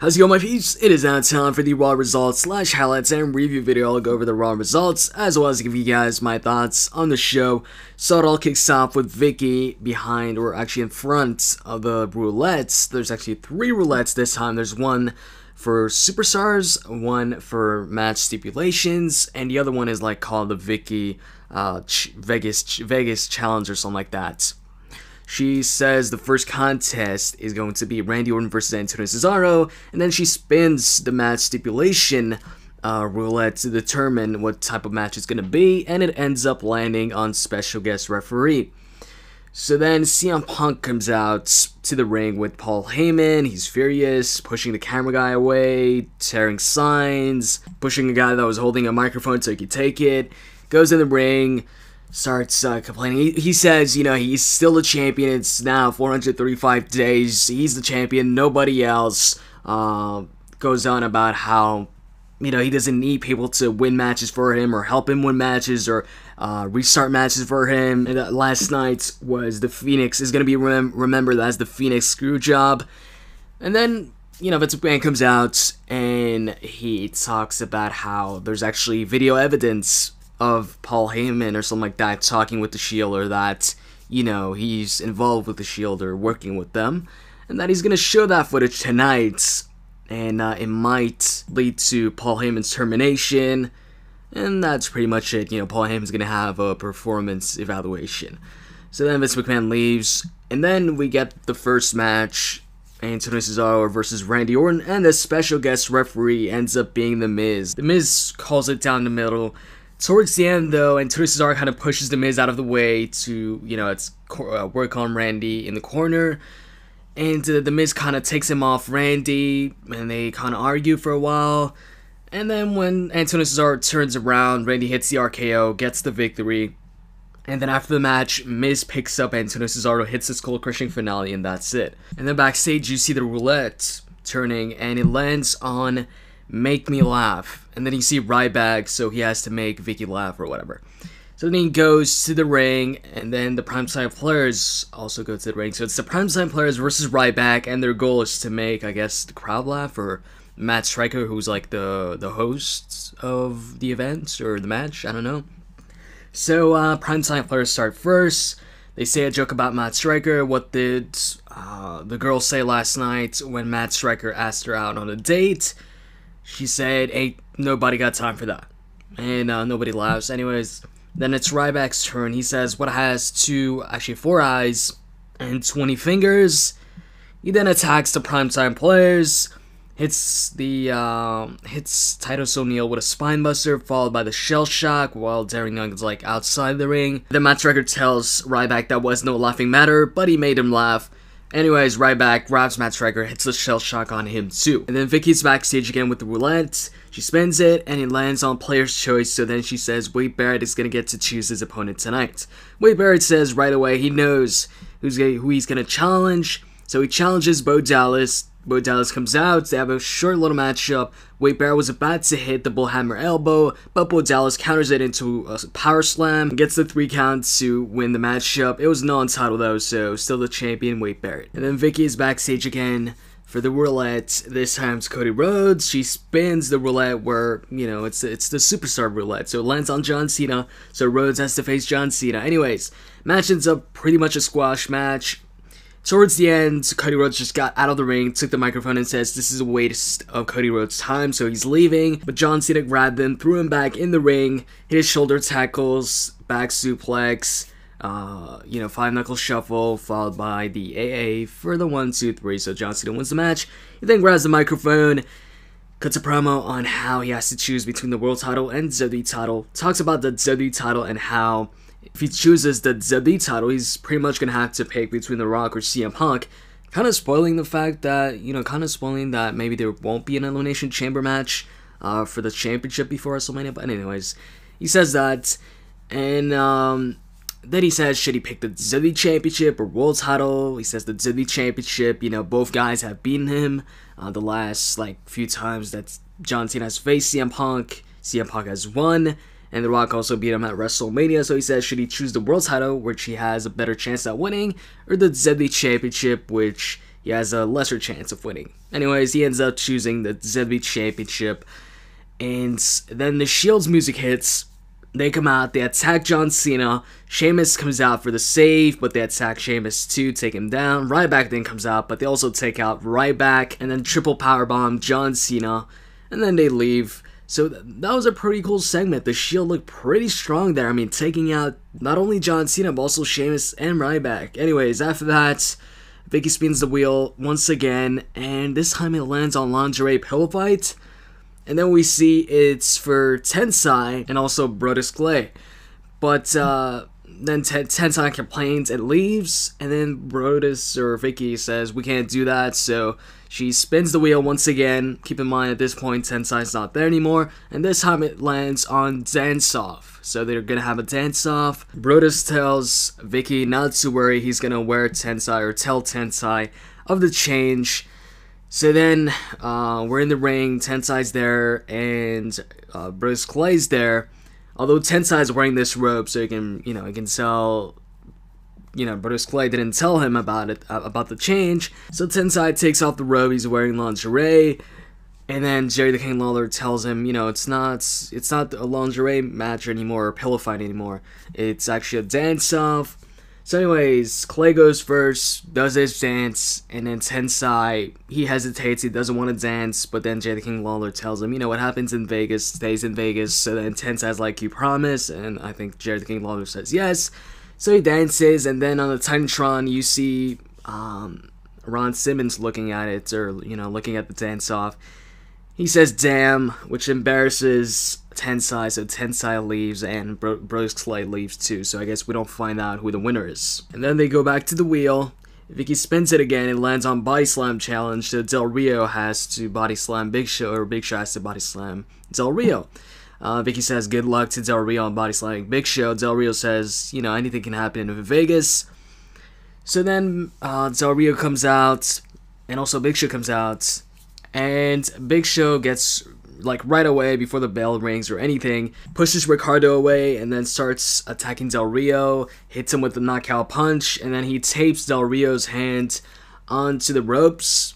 How's it going, my peeps? It is now time for the Raw results / highlights and review video. I'll go over the Raw results as well as give you guys my thoughts on the show. So it all kicks off with Vicky behind, or actually in front of the roulettes. There's actually 3 roulettes this time. There's one for superstars, one for match stipulations, and the other one is like called the Vicky Vegas Challenge or something like that. She says the first contest is going to be Randy Orton versus Antonio Cesaro, and then she spins the match stipulation roulette to determine what type of match it's going to be, and it ends up landing on special guest referee. So then CM Punk comes out to the ring with Paul Heyman. He's furious, pushing the camera guy away, tearing signs, pushing a guy that was holding a microphone so he could take it, goes in the ring, starts complaining. He says, you know, he's still the champion. It's now 435 days. He's the champion. Nobody else. Goes on about how, you know, he doesn't need people to win matches for him or help him win matches or restart matches for him. And last night was the Phoenix. Is going to be remembered as the Phoenix Screwjob. And then, you know, Vince McMahon comes out and he talks about how there's actually video evidence of Paul Heyman or something like that talking with the Shield, or that, you know, he's involved with the Shield or working with them, and that he's going to show that footage tonight, and it might lead to Paul Heyman's termination, and that's pretty much it. You know, Paul Heyman's going to have a performance evaluation. So then Vince McMahon leaves, and then we get the first match, Antonio Cesaro versus Randy Orton, and the special guest referee ends up being The Miz. The Miz calls it down the middle. Towards the end, though, Antonio Cesaro kind of pushes The Miz out of the way to, you know, work on Randy in the corner. And The Miz kind of takes him off Randy, and they kind of argue for a while. And then when Antonio Cesaro turns around, Randy hits the RKO, gets the victory. And then after the match, Miz picks up Antonio Cesaro, hits the skull-crushing finale, and that's it. And then backstage, you see the roulette turning, and it lands on Make Me Laugh, and then you see Ryback, so he has to make Vicky laugh or whatever. So then he goes to the ring, and then the PrimeTime PLayers also go to the ring. So it's the PrimeTime PLayers versus Ryback, and their goal is to make, I guess, the crowd laugh, or Matt Striker, who's like the host of the event or the match, I don't know. So PrimeTime PLayers start first. They say a joke about Matt Striker. What did the girl say last night when Matt Striker asked her out on a date? She said, "Ain't nobody got time for that." And nobody laughs. Anyways, then it's Ryback's turn. He says, "What has 4 eyes and 20 fingers?" He then attacks the PrimeTime PLayers, hits Titus O'Neil with a spinebuster, followed by the Shell Shock, while Darren Young is like outside the ring. Then Matt Striker tells Ryback that was no laughing matter, but he made him laugh. Anyways, Ryback grabs Matt Striker, hits the Shell Shock on him too. And then Vicky's backstage again with the roulette. She spins it, and it lands on Player's Choice, so then she says Wade Barrett is going to get to choose his opponent tonight. Wade Barrett says right away he knows who he's going to challenge, so he challenges Bo Dallas. Bo Dallas comes out, they have a short little matchup. Wade Barrett was about to hit the Bullhammer elbow, but Bo Dallas counters it into a power slam, gets the 3 count to win the matchup. It was non-title though, so still the champion, Wade Barrett. And then Vicky is backstage again for the roulette. This time it's Cody Rhodes. She spins the roulette where, you know, it's the superstar roulette, so it lands on John Cena, so Rhodes has to face John Cena. Anyways, match ends up pretty much a squash match. Towards the end, Cody Rhodes just got out of the ring, took the microphone and says this is a waste of Cody Rhodes' time, so he's leaving. But John Cena grabbed him, threw him back in the ring, hit his shoulder tackles, back suplex, 5-knuckle shuffle, followed by the AA for the 1, 2, 3, so John Cena wins the match. He then grabs the microphone, cuts a promo on how he has to choose between the world title and WWE title, talks about the WWE title and how if he chooses the WWE title, he's pretty much going to have to pick between The Rock or CM Punk. Kind of spoiling the fact that, that maybe there won't be an Elimination Chamber match for the championship before WrestleMania. But anyways, he says that. And then he says, should he pick the WWE Championship or World title? He says the WWE Championship, you know, both guys have beaten him the last, few times that John Cena has faced CM Punk. CM Punk has won. And The Rock also beat him at WrestleMania, so he says, should he choose the world title, which he has a better chance at winning, or the WWE Championship, which he has a lesser chance of winning. Anyways, he ends up choosing the WWE Championship, and then the Shield's music hits. They come out, they attack John Cena. Sheamus comes out for the save, but they attack Sheamus to take him down. Ryback then comes out, but they also take out Ryback, and then triple powerbomb John Cena, and then they leave. So that was a pretty cool segment. The Shield looked pretty strong there. I mean, taking out not only John Cena, but also Sheamus and Ryback. Anyways, after that, Vicky spins the wheel once again, and this time it lands on lingerie pillow fight. And then we see it's for Tensai and also Brodus Clay. But then Tensai complains and leaves, and then Brodus or Vicky says, we can't do that, so she spins the wheel once again. Keep in mind at this point Tensai's not there anymore, and this time it lands on dance-off. So they're gonna have a dance-off. Brodus tells Vicky not to worry, he's gonna wear Tensai or tell Tensai of the change. So then, we're in the ring, Tensai's there, and Brodus Clay's there. Although Tensai's wearing this robe, so you can tell, Brodus Clay didn't tell him about it, about the change. So Tensai takes off the robe, he's wearing lingerie, and then Jerry the King Lawler tells him, it's not a lingerie match anymore, or pillow fight anymore. It's actually a dance-off. So anyways, Clay goes first, does his dance, and then Tensai, he hesitates, he doesn't want to dance, but then Jay the King Lawler tells him, what happens in Vegas stays in Vegas. So then Tensai's like, you promise? And I think Jay the King Lawler says yes. So he dances, and then on the Titantron, you see Ron Simmons looking at it, or, looking at the dance-off. He says, damn, which embarrasses Tensai, so Tensai leaves, and Brodus Clay leaves too, so I guess we don't find out who the winner is. And then they go back to the wheel. Vicky spins it again, it lands on Body Slam challenge, so Del Rio has to Body Slam Big Show, or Big Show has to Body Slam Del Rio. Vicky says good luck to Del Rio on Body Slamming Big Show. Del Rio says, anything can happen in Vegas. So then Del Rio comes out, and also Big Show comes out, and Big Show gets, right away before the bell rings or anything, pushes Ricardo away and then starts attacking Del Rio, hits him with the knockout punch, and then he tapes Del Rio's hand onto the ropes.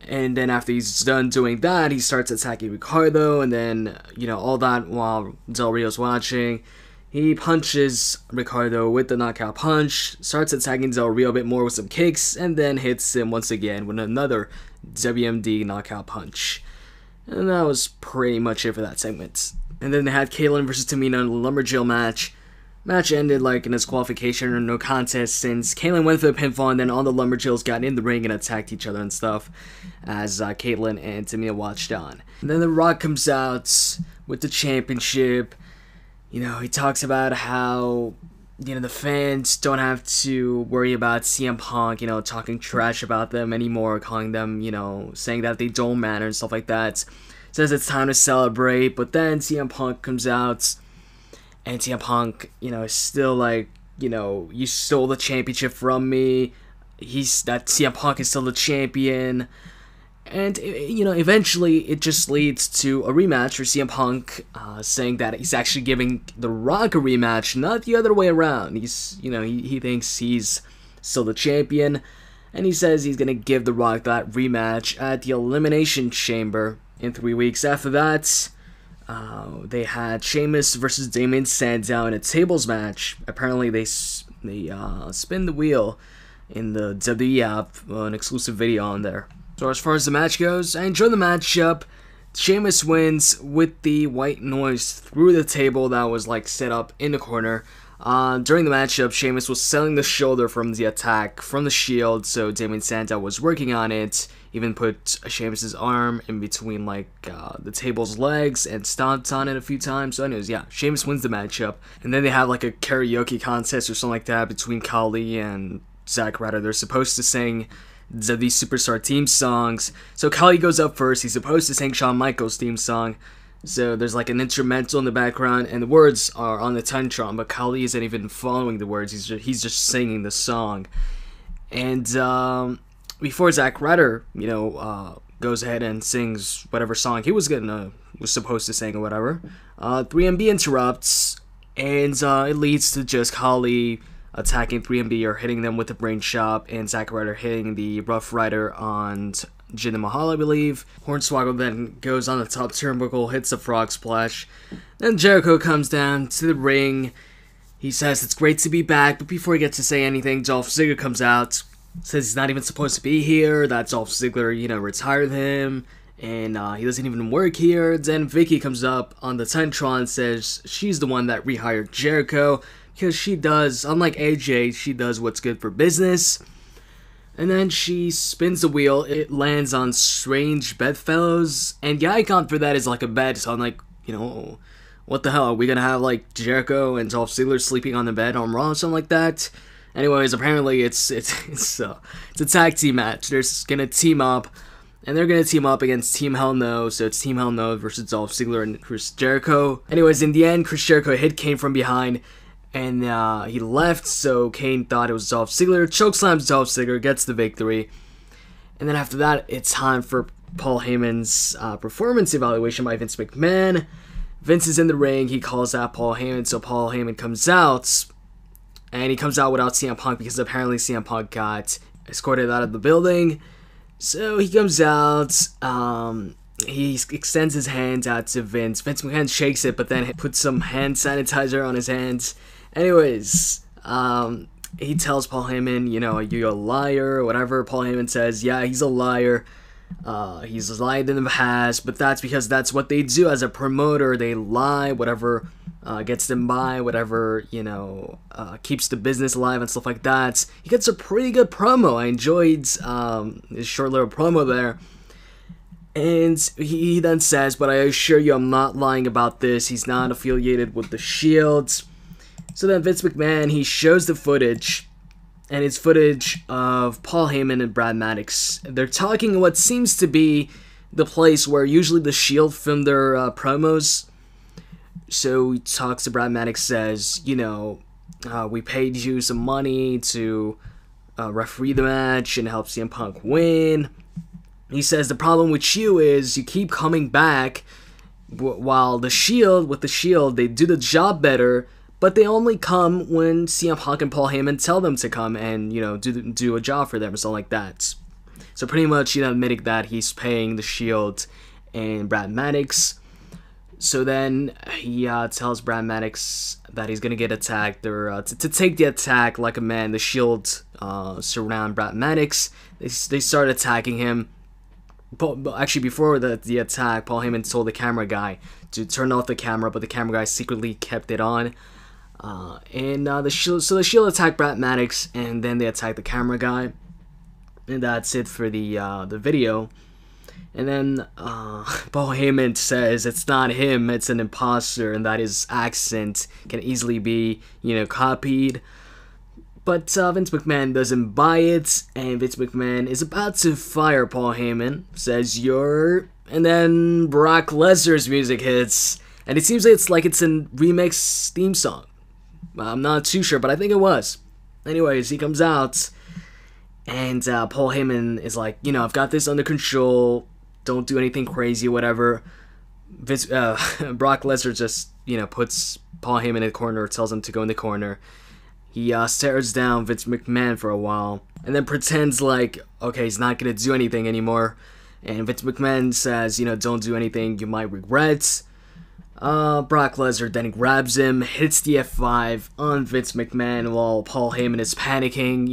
And then after he's done doing that, he starts attacking Ricardo, and then, all that while Del Rio's watching. He punches Ricardo with the knockout punch, starts attacking Del Rio a bit more with some kicks, and then hits him once again with another WMD knockout punch. And that was pretty much it for that segment. And then they had Kaitlyn versus Tamina in a Lumberjill match. Match ended in a disqualification or no contest, since Kaitlyn went for the pinfall, and then all the Lumberjills got in the ring and attacked each other and stuff as Kaitlyn and Tamina watched on. And then The Rock comes out with the championship. He talks about how, the fans don't have to worry about CM Punk, talking trash about them anymore, calling them, saying that they don't matter and stuff like that. Says it's time to celebrate, but then CM Punk comes out, and CM Punk, is still like, you stole the championship from me. CM Punk is still the champion. And, eventually it just leads to a rematch for CM Punk, saying that he's actually giving The Rock a rematch, not the other way around. He's, he thinks he's still the champion, and he says he's going to give The Rock that rematch at the Elimination Chamber in 3 weeks. After that, they had Sheamus versus Damien Sandow in a tables match. Apparently they spin the wheel in the WWE app, an exclusive video on there. So as far as the match goes, I enjoyed the matchup. Sheamus wins with the white noise through the table that was set up in the corner. During the matchup, Sheamus was selling the shoulder from the attack from the Shield, so Damien Sandow was working on it. Even put Sheamus's arm in between the table's legs and stomped on it a few times. So anyways, yeah, Sheamus wins the matchup. And then they have a karaoke contest or something like that between Khali and Zack Ryder. They're supposed to sing the Superstar theme songs. So Khali goes up first. He's supposed to sing Shawn Michaels' theme song. So there's an instrumental in the background, and the words are on the Titantron, but Khali isn't even following the words. He's just singing the song. And before Zack Ryder, goes ahead and sings whatever song he was supposed to sing or whatever, 3MB interrupts, and it leads to just Khali attacking 3MB or hitting them with the brain chop, and Zack Ryder hitting the Rough Rider on Jinder Mahal, I believe. Hornswoggle then goes on the top turnbuckle, hits a frog splash. Then Jericho comes down to the ring. He says it's great to be back, but before he gets to say anything, Dolph Ziggler comes out, says he's not even supposed to be here, that Dolph Ziggler, retired him, and he doesn't even work here. Then Vicky comes up on the Tentron and says she's the one that rehired Jericho, because she does, unlike AJ, she does what's good for business. And then she spins the wheel, it lands on strange bedfellows, and the icon for that is like a bed, so I'm like, what the hell, are we gonna have like Jericho and Dolph Ziggler sleeping on the bed on Raw or something like that? Anyways, apparently it's a tag team match. They're just gonna team up, and they're gonna team up against Team Hell No. So it's Team Hell No versus Dolph Ziggler and Chris Jericho. Anyways, in the end, Chris Jericho hit Kane from behind, and he left. So Kane thought it was Dolph Ziggler. Chokeslams Dolph Ziggler, gets the victory. And then after that, it's time for Paul Heyman's performance evaluation by Vince McMahon. Vince is in the ring. He calls out Paul Heyman. So Paul Heyman comes out. And he comes out without CM Punk because apparently CM Punk got escorted out of the building. So he comes out. He extends his hand out to Vince. Vince McMahon shakes it, but then puts some hand sanitizer on his hands. Anyways, he tells Paul Heyman, you're a liar or whatever. Paul Heyman says, yeah, he's a liar. He's lied in the past, but that's because that's what they do as a promoter. They lie, whatever gets them by, whatever, keeps the business alive and stuff like that. He gets a pretty good promo. I enjoyed his short little promo there. And he then says, but I assure you I'm not lying about this. He's not affiliated with the Shield. So then Vince McMahon, he shows the footage. And it's footage of Paul Heyman and Brad Maddox. They're talking what seems to be the place where usually the Shield film their promos. So he talks to Brad Maddox, says, we paid you some money to referee the match and help CM Punk win. He says the problem with you is you keep coming back while with the Shield, they do the job better. But they only come when CM Punk and Paul Heyman tell them to come and, do a job for them or something like that. So pretty much, admitting that he's paying the Shield and Brad Maddox. So then he tells Brad Maddox that he's going to get attacked, or to take the attack like a man. The Shield surround Brad Maddox. They start attacking him. But actually, before the attack, Paul Heyman told the camera guy to turn off the camera, but the camera guy secretly kept it on. The Shield attack Brad Maddox, and then they attack the camera guy, and that's it for the video. And then Paul Heyman says it's not him, it's an imposter, and that his accent can easily be copied. But Vince McMahon doesn't buy it, and Vince McMahon is about to fire Paul Heyman. Says and then Brock Lesnar's music hits, and it seems like it's a remix theme song. I'm not too sure, but I think it was. Anyways, he comes out, and Paul Heyman is like, I've got this under control. Don't do anything crazy, whatever. Brock Lesnar just, puts Paul Heyman in the corner, tells him to go in the corner. He stares down Vince McMahon for a while, and then pretends like, okay, he's not going to do anything anymore. And Vince McMahon says, don't do anything you might regret. Brock Lesnar then grabs him, hits the F5 on Vince McMahon while Paul Heyman is panicking,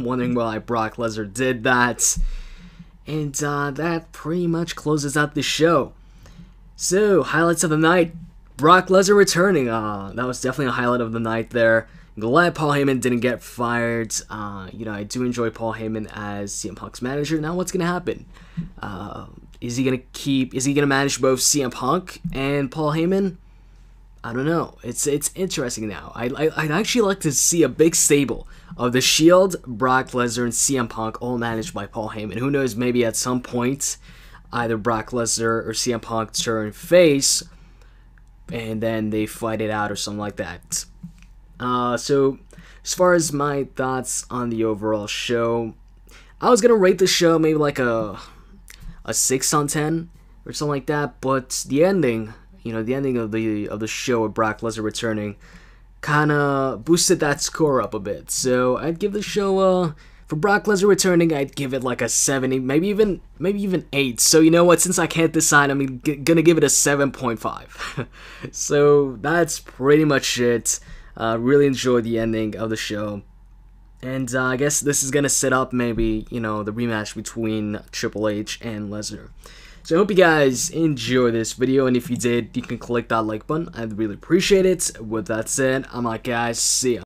wondering why Brock Lesnar did that. And that pretty much closes out the show. So, highlights of the night, Brock Lesnar returning. That was definitely a highlight of the night there. Glad Paul Heyman didn't get fired. I do enjoy Paul Heyman as CM Punk's manager. Now what's going to happen? Is he gonna manage both CM Punk and Paul Heyman? I don't know. It's interesting now. I'd actually like to see a big stable of the Shield, Brock Lesnar, and CM Punk all managed by Paul Heyman. Who knows, maybe at some point, either Brock Lesnar or CM Punk turn face, and then they fight it out or something like that. So, as far as my thoughts on the overall show, I was gonna rate the show maybe like a 6 on 10 or something like that, but the ending, the ending of the show with Brock Lesnar returning, kind of boosted that score up a bit. So I'd give the show for Brock Lesnar returning, I'd give it like a 7, maybe even 8. So you know what? Since I can't decide, I'm gonna give it a 7.5. So that's pretty much it. Really enjoyed the ending of the show. And I guess this is gonna set up maybe, you know, the rematch between Triple H and Lesnar. So I hope you guys enjoy this video, and if you did, you can click that like button. I'd really appreciate it. With that said, I'm out, guys. See ya.